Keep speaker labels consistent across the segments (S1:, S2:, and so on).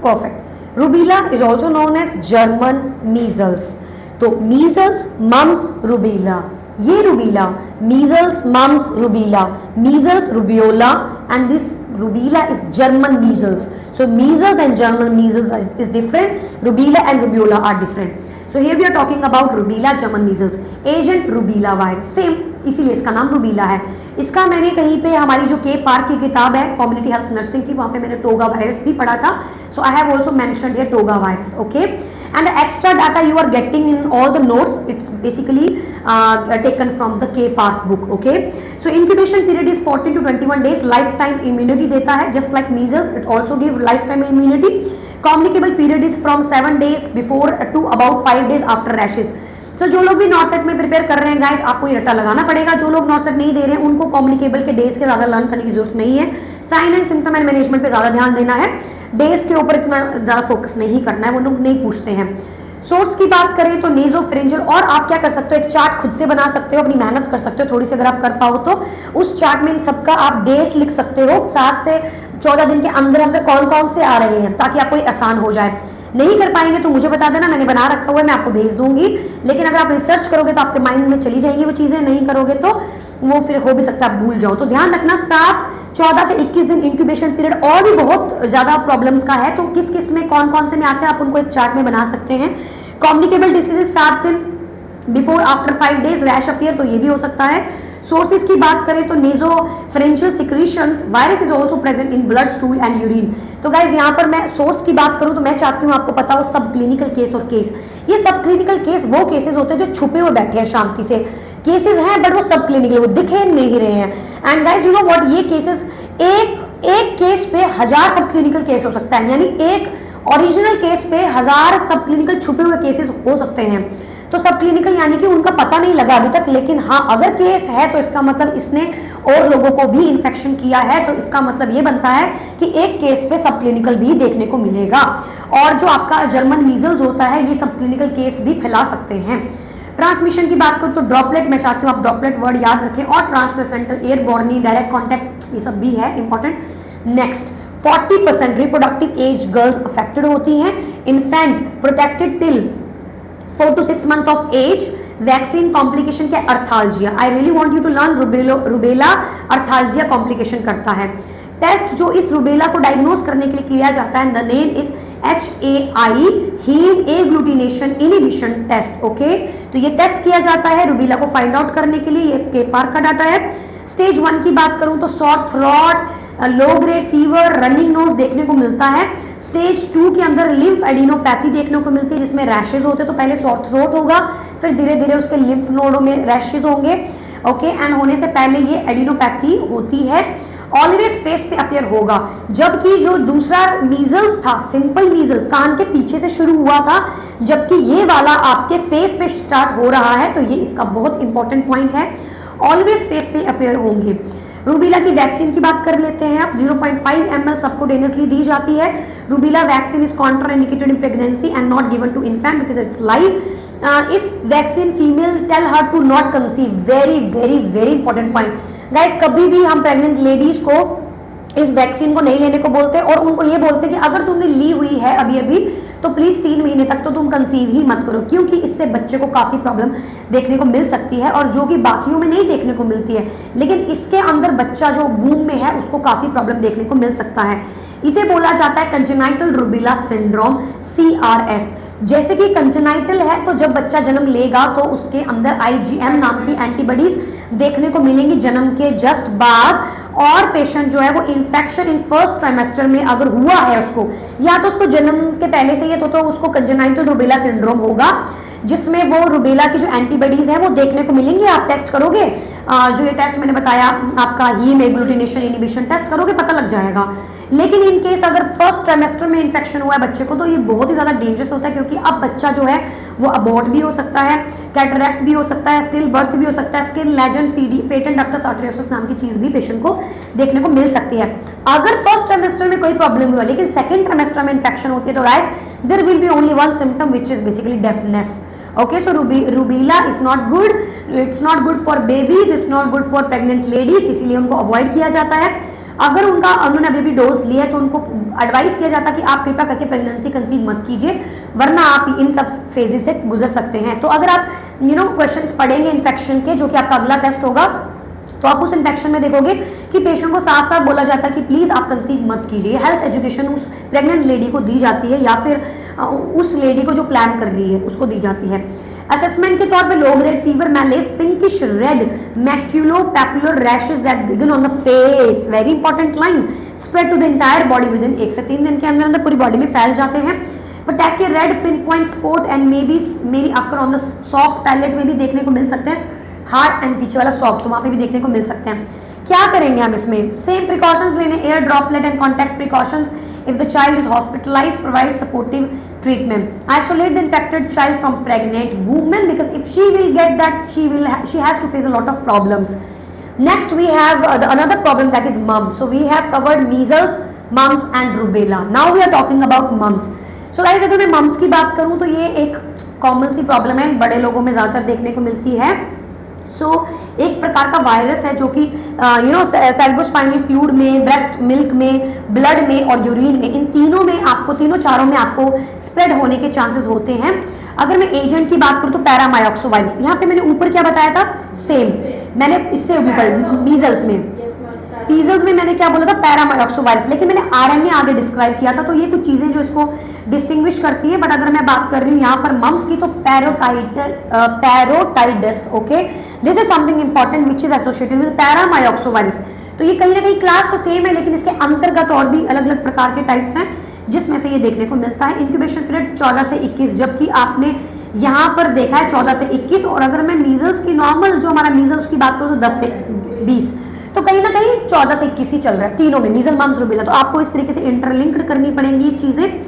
S1: Perfect. Rubella is also known as German measles. तो measles, mumps, rubella, ये rubella, measles, mumps, rubella, measles, rubeola, and this rubella is German measles. So measles and German measles is different. Rubella and rubiola are different. So here we are talking about rubella, German measles. Agent rubella virus same, इसीलिए इसका नाम रूबीला है. इसका मैंने कहीं पे हमारी जो के पार्क की किताब है कम्युनिटी हेल्थ नर्सिंग की, वहाँ पे मैंने टोगा वायरस भी पढ़ा था. So I have also mentioned here toga virus. Okay, and the extra data you are getting in all the notes, it's basically taken from the K Park book. Okay, so incubation period is 14 to 21 days. Lifetime immunity देता है, just like measles it also give lifetime immunity. Communicable period is from 7 days before to about 5 days after rashes. तो जो लोग भी नॉर्सेट में prepare कर रहे हैं गाइस, आपको ये रट्टा लगाना पड़ेगा. जो लोग नॉर्सेट नहीं दे रहे हैं उनको कम्युनिकेबल के डेज के ज्यादा लर्न करने की जरूरत नहीं है. Sign and symptom and management पे ज्यादा ध्यान देना है, डेज के ऊपर इतना ज्यादा फोकस नहीं करना है, वो लोग नहीं पूछते हैं. सोर्स की बात करें तो नेजोफेरेंजियल, और आप क्या कर सकते हो, एक चार्ट खुद से बना सकते हो, अपनी मेहनत कर सकते हो थोड़ी सी, अगर आप कर पाओ तो उस चार्ट में इन सबका आप डेज लिख सकते हो, 7 से 14 दिन के अंदर अंदर कौन कौन से आ रहे हैं, ताकि आपको आसान हो जाए. नहीं कर पाएंगे तो मुझे बता देना, मैंने बना रखा हुआ है, मैं आपको भेज दूंगी. लेकिन अगर आप रिसर्च करोगे तो आपके माइंड में चली जाएंगी वो चीजें, नहीं करोगे तो वो फिर हो भी सकता है आप भूल जाओ. तो ध्यान रखना 7, 14 से 21 दिन इंक्यूबेशन पीरियड. और भी बहुत ज्यादा प्रॉब्लम्स का है, तो किस किस में कौन कौन से में आते हैं आप उनको एक चार्ट में बना सकते हैं. कम्युनिकेबल डिसीजेस 7 दिन before after 5 days rash appear, तो ये भी हो सकता है. सोर्सेज की बात करें तो nasopharyngeal secretions, virus is also present in blood, stool and urine. तो गाइज यहाँ पर मैं सोर्स की बात करूं तो मैं चाहती हूँ आपको पता हो सब क्लिनिकल केस और केस. ये सब क्लिनिकल केस वो केसेस होते हैं जो छुपे हुए बैठे हैं शांति से, केसेस हैं बट वो सब क्लिनिकल, वो दिखे नहीं रहे हैं. And guys you know what, ये केसेस एक केस पे 1000 सब क्लिनिकल केस हो सकता है, यानी एक ओरिजिनल केस पे 1000 सब क्लिनिकल छुपे हुए केसेस हो सकते हैं. तो सब क्लिनिकल यानी कि उनका पता नहीं लगा अभी तक, लेकिन हाँ अगर केस है तो इसका मतलब इसने और लोगों को भी इन्फेक्शन किया है, तो इसका मतलब ये बनता है कि एक केस पे सब क्लिनिकल भी देखने को मिलेगा. और जो आपका जर्मन मीजल्स होता है ये सब क्लिनिकल केस भी फैला सकते हैं. ट्रांसमिशन की बात करूँ तो ड्रॉपलेट, मैं चाहती हूँ आप ड्रॉपलेट वर्ड याद रखें, और ट्रांसप्लेसेंटल, एयरबॉर्नी, डायरेक्ट कॉन्टैक्ट, ये सब भी है important. Next 40% reproductive age girls affected होती हैं. Infant protected till 4 to 6 month of age. Vaccine complication क्या, arthralgia. I really want you to learn rubella arthralgia complication करता है. टेस्ट जो इस रूबेला को डायग्नोज करने के लिए किया जाता है, the name is HAI, haemagglutination inhibition test. Okay, तो ये टेस्ट किया जाता है रूबेला को फाइंड आउट करने के लिए. ये के पार्क का डाटा है. स्टेज 1 की बात करूं तो sore throat, low grade fever, running nose देखने को मिलता है. स्टेज 2 के अंदर लिम्फ एडिनोपैथी देखने को मिलती है, जिसमें रैशेज होते हैं. तो पहले सॉर थ्रोट होगा, फिर धीरे धीरे उसके लिम्फ नोडों में रैशेज होंगे. ओके, एंड होने से पहले ये एडिनोपैथी होती है. ऑलवेज फेस पे अपीयर होगा, जबकि जो दूसरा मीजल्स था, सिंपल मीजल, कान के पीछे से शुरू हुआ था, जबकि ये वाला आपके फेस पे स्टार्ट हो रहा है. तो ये इसका बहुत इंपॉर्टेंट पॉइंट है, ऑलवेज फेस पे अपीयर होंगे. रूबीला की वैक्सीन की बात कर लेते हैं आप. 0.5 ml सबकोटेनियसली दी जाती है. Rubella vaccine is contraindicated in pregnancy and not given to infant because it's live. If vaccine female tell her to not conceive, very very very important point guys. कभी भी हम प्रेग्नेंट लेडीज को इस vaccine को नहीं लेने को बोलते, और उनको ये बोलते कि अगर तुमने ली हुई है अभी अभी तो प्लीज 3 महीने तक तो तुम कंसीव ही मत करो, क्योंकि इससे बच्चे को काफी प्रॉब्लम देखने को मिल सकती है, और जो कि बाकियों में नहीं देखने को मिलती है, लेकिन इसके अंदर बच्चा जो वूम में है उसको काफी प्रॉब्लम देखने को मिल सकता है. इसे बोला जाता है कंजेनाइटल रूबेला सिंड्रोम, CRS. जैसे कि कंजेनाइटल है तो जब बच्चा जन्म लेगा तो उसके अंदर IgM नाम की एंटीबॉडीज देखने को मिलेंगी जन्म के जस्ट बाद, और पेशेंट जो है वो इन्फेक्शन इन फर्स्ट ट्राइमेस्टर में अगर हुआ है उसको, या तो उसको जन्म के पहले से ही तो उसको कंजेनाइटल रूबेला सिंड्रोम होगा, जिसमें वो रूबेला की जो एंटीबॉडीज है वो देखने को मिलेंगे. आप टेस्ट करोगे, जो ये टेस्ट मैंने बताया आपका हीम एग्लूटिनेशन इनहिबिशन टेस्ट करोगे, पता लग जाएगा. लेकिन इन केस अगर फर्स्ट ट्राइमेस्टर में इन्फेक्शन हुआ है बच्चे को, तो ये बहुत ही ज्यादा डेंजरस होता है, क्योंकि अब बच्चा जो है वो अबॉर्ट भी हो सकता है, कैटरैक्ट भी हो सकता है, स्टिल बर्थ भी हो सकता है, skin lesion, patent ductus arteriosus नाम की चीज भी पेशेंट को देखने को मिल सकती है. अगर फर्स्ट ट्राइमेस्टर में कोई प्रॉब्लम हुआ लेकिन सेकंड ट्राइमेस्टर में इन्फेक्शन होती है, तो guys there will be only one symptom which is basically deafness. Okay, so rubella is not good, it's not good for babies, it's not good for pregnant ladies, इसीलिए उनको avoid किया जाता है. अगर उन्होंने अभी भी डोज लिया है तो उनको एडवाइस किया जाता है कि आप कृपया करके प्रेगनेंसी कंसीव मत कीजिए, वरना आप इन सब फेजेस से गुजर सकते हैं। तो अगर आप क्वेश्चंस पढ़ेंगे इन्फेक्शन के, जो कि आपका अगला टेस्ट होगा, तो आप उस इन्फेक्शन में देखोगे कि पेशेंट को साफ साफ बोला जाता है कि प्लीज आप कंसीव मत कीजिए। हेल्थ एजुकेशन उस प्रेग्नेंट लेडी को दी जाती है या फिर उस लेडी को जो प्लान कर रही है उसको दी जाती है। असेसमेंट के तौर पे low grade fever, malaise, pinkish red maculopapular rashes that begin on the face, very important line, spread to the entire body within 1 से 3 दिन के अंदर अंदर पूरी बॉडी में फैल जाते हैं। Petechiae red pin point spot and may be occur on the soft palate में भी देखने को मिल सकते हैं, हार्ट एंड पीछे वाला सॉफ्ट, तो वहां पे भी देखने को मिल सकते हैं। क्या करेंगे हम इसमें? सेम प्रिकॉशंस लेने, air droplet and contact precautions. If the child is hospitalised, provide supportive treatment. Isolate the infected child from pregnant women, because if she will get that, she has to face a lot of problems. Next we have another problem, that is mumps. So we have covered measles, mumps and rubella. Now we are talking about mumps. So guys, अगर मैं mumps की बात करूं तो ये एक common सी problem है, बड़े लोगों में ज्यादातर देखने को मिलती है। एक प्रकार का वायरस है जो कि सेरेब्रोस्पाइनल फ्लूइड में, ब्रेस्ट मिल्क में, ब्लड में और यूरिन में, इन तीनों चारों में आपको स्प्रेड होने के चांसेस होते हैं। अगर मैं एजेंट की बात करूं तो पैरामायोक्सो वायरस, यहाँ पे मैंने ऊपर क्या बताया था, सेम मैंने इससे ऊपर मीजल्स में मैंने क्या बोला था, पैरामायोक्सो वायरस, लेकिन मैंने आरएनए आगे डिस्क्राइब किया था। तो ये कुछ चीजें जो इसको डिस्टिंग्विश करती है। बट अगर मैं बात कर रही हूँ यहाँ पर मम्स की, तो parotitis, okay, this is something important which is associated with paramyxo virus. तो ये कहीं ना कहीं क्लास तो सेम है, लेकिन इसके अंतर्गत और भी अलग अलग प्रकार के टाइप्स हैं जिसमें से ये देखने को मिलता है। इंक्यूबेशन पीरियड 14 से 21, जबकि आपने यहाँ पर देखा है 14 से 21। और अगर मैं मीजल्स की नॉर्मल जो हमारा मीजल्स की बात करूँ तो 10 से 20, तो कहीं ना कहीं 14 से 21 ही चल रहा है तीनों में, मीजल, मम्स, रूबेला। तो आपको इस तरीके से इंटरलिंक्ड करनी पड़ेंगी ये चीजें।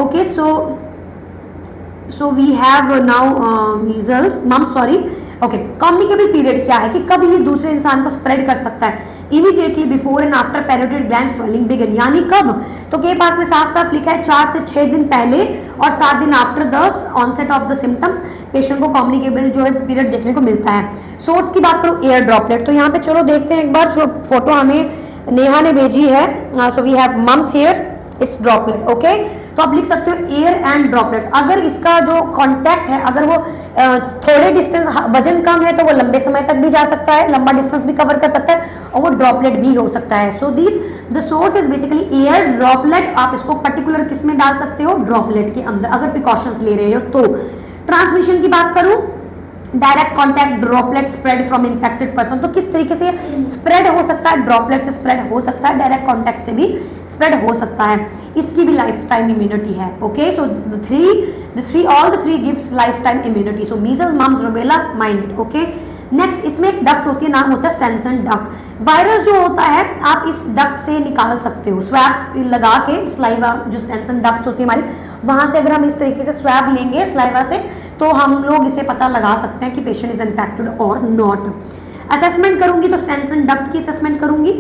S1: Okay, so we have now measles, mumps, sorry. Okay, communicable period क्या है कि कब ये दूसरे इंसान को स्प्रेड कर सकता है? Immediately before and after parotid gland swelling begin, यानी कब? तो के पार्ट में साफ साफ लिखा है 4 से 6 दिन पहले और 7 दिन after the onset of the symptoms patient को कम्युनिकेबल जो है पीरियड देखने को मिलता है। सोर्स की बात करूं, एयर ड्रॉपलेट, तो यहाँ पे चलो देखते हैं एक बार जो फोटो हमें नेहा ने भेजी है। So we have mumps here, it's droplet, okay. तो आप लिख सकते हो एयर एंड ड्रॉपलेट्स। अगर इसका जो कांटेक्ट है, अगर वो थोड़े डिस्टेंस, वजन कम है, तो वो लंबे समय तक भी जा सकता है, लंबा डिस्टेंस भी कवर कर सकता है और वो ड्रॉपलेट भी हो सकता है। So this the source is basically air droplet. आप इसको पर्टिकुलर किस में डाल सकते हो? ड्रॉपलेट के अंदर, अगर प्रिकॉशंस ले रहे हो तो। ट्रांसमिशन की बात करूं, direct contact droplet spread from infected person, तो किस तरीके से स्प्रेड हो सकता है? ड्रॉपलेट से स्प्रेड हो सकता है, डायरेक्ट कॉन्टैक्ट से भी स्प्रेड हो सकता है। इसकी भी लाइफ टाइम इम्यूनिटी है, okay. So all the three gives life time immunity. So measles, mumps, rubella, mind, okay. Next, इसमें एक डक्ट होती है, नाम होता है स्टेंसन डक्ट। वायरस जो होता है आप इस डक्ट से निकाल सकते हो, स्वैब लगा के, स्लाइवा जो स्टेंसन डक्ट होती है हमारी, वहां से अगर हम इस तरीके से स्वैब लेंगे स्लाइवा से, तो हम लोग इसे पता लगा सकते हैं कि पेशेंट इज इन्फेक्टेड और नॉट। असेसमेंट करूंगी तो स्टेंसन डक्ट की असेसमेंट करूंगी।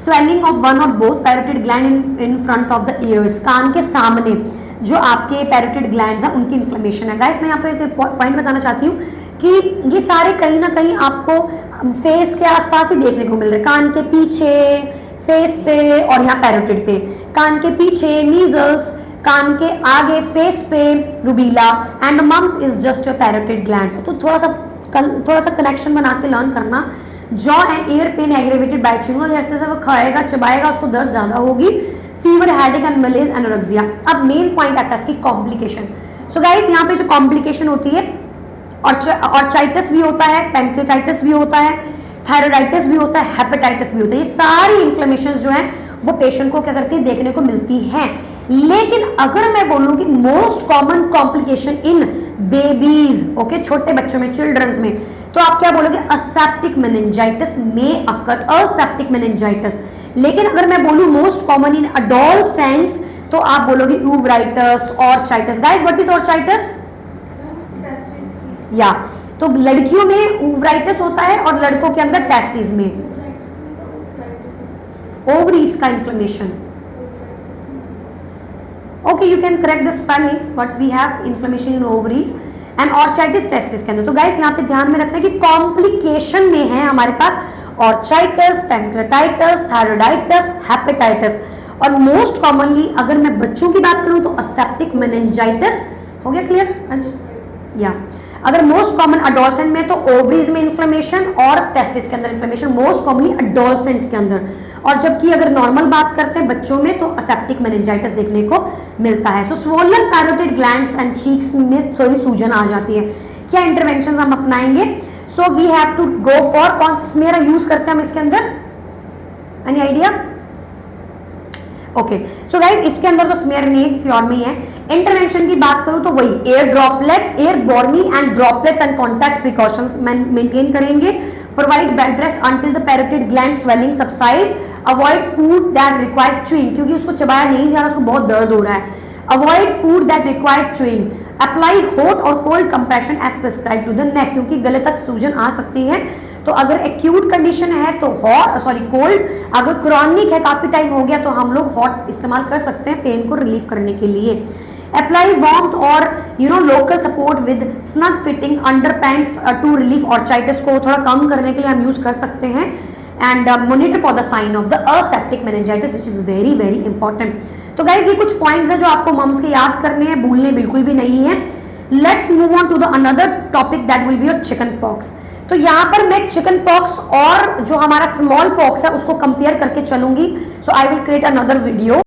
S1: स्वेलिंग ऑफ वन और both parotid gland in front of the ears, कान के सामने जो आपके पैरोटिड ग्लैंड्स हैं उनकी इन्फ्लेमेशन है। गाइस, मैं यहाँ पे एक पॉइंट बताना चाहती हूँ कि ये सारे कहीं ना कहीं आपको फेस के आसपास ही देखने को मिल रहे हैं, कान के पीछे, फेस पे और यहाँ पैरोटिड पे। कान के पीछे मीजल्स, कान के आगे फेस पे rubella, and mumps is just your parotid glands. तो थोड़ा सा कनेक्शन बना के लर्न करना। Jaw and ear pain aggravated by chewing, जैसे जैसे वो खाएगा चबाएगा उसको दर्द ज्यादा होगी। Fever, headache and malaise, anorexia. अब मेन पॉइंट आता है इसकी कॉम्प्लिकेशन। सो गाइस, यहाँ पे जो कॉम्प्लिकेशन होती है, ऑर्चाइटिस भी होता है, पैंक्रेटाइटिस भी होता है, थायराइडाइटिस भी होता है, हेपेटाइटिस भी होता है। ये सारी इन्फ्लेमेशन जो है वो पेशेंट को क्या करती है? देखने को मिलती है। लेकिन अगर मैं बोलूं कि मोस्ट कॉमन कॉम्प्लिकेशन इन बेबीज, ओके, छोटे बच्चों में, चिल्ड्रंस में, तो आप क्या बोलोगे? असेप्टिक मेनिंजाइटिस में अकर, असेप्टिक मेनिंजाइटिस। लेकिन अगर मैं बोलूं मोस्ट कॉमन इन अडोलसेंट्स, तो आप बोलोगे uveitis, orchitis. Guys, what is orchitis? या तो लड़कियों में यूवराइटिस होता है और लड़कों के अंदर टेस्टिस में ओवरीज का inflammation. Okay, you can correct the spelling, but we have inflammation in ovaries and orchitis testis के अंदर। तो गाइस, यहाँ पे ध्यान में रखना है कि कॉम्प्लिकेशन में है हमारे पास ऑर्चाइटिस, पैंक्रेटाइटिस, थायराइडाइटिस, हेपेटाइटिस। और मोस्ट कॉमनली अगर मैं बच्चों की बात करूं तो असेप्टिक मेनिंजाइटिस। हो गया क्लियर? या अगर मोस्ट कॉमन अडोलसेंट में तो ओवरीज में इन्फ्लेमेशन और टेस्टिस के अंदर इन्फ्लेमेशन, मोस्ट कॉमनली अडोलसेंट्स के अंदर। और जबकि अगर नॉर्मल बात करते हैं बच्चों में तो असेप्टिक मेनिंजाइटिस देखने को मिलता है। So swollen parotid glands and cheeks में थोड़ी सूजन आ जाती है। क्या इंटरवेंशन हम अपनाएंगे? So we have to go for, कौन सा स्मेयर यूज करते हैं हम इसके अंदर? Any idea? Okay, so guys इसके अंदर तो स्मेयर नहीं है, किसी और में ही है। इंटरवेंशन की बात करूं तो वही air droplets, airborne and droplets and contact precautions maintain करेंगे। Provide bed rest until the parotid gland swelling subsides. Avoid food that require chewing, क्योंकि उसको चबाया नहीं जा रहा, उसको बहुत दर्द हो रहा है। Avoid food that require chewing. Apply hot और cold compression as prescribe to the neck, क्योंकि गले तक सूजन आ सकती है। तो अगर एक्यूट कंडीशन है तो कोल्ड, अगर क्रॉनिक है काफी टाइम हो गया तो हम लोग हॉट इस्तेमाल कर सकते हैं पेन को रिलीफ करने के लिए। अप्लाई वार्मथ और local support with snug fitting underpants to relief orchitis, को थोड़ा कम करने के लिए हम यूज कर सकते हैं। And monitor for the sign of the aseptic meningitis which is very very important. तो गाइज ये कुछ पॉइंट्स है जो आपको मम्स के याद करने हैं, भूलने बिल्कुल भी नहीं है। Let's move on to the another topic that will be your chicken pox. तो यहाँ पर मैं चिकन पॉक्स और जो हमारा स्मॉल पॉक्स है उसको कंपेयर करके चलूंगी। So I will create another video.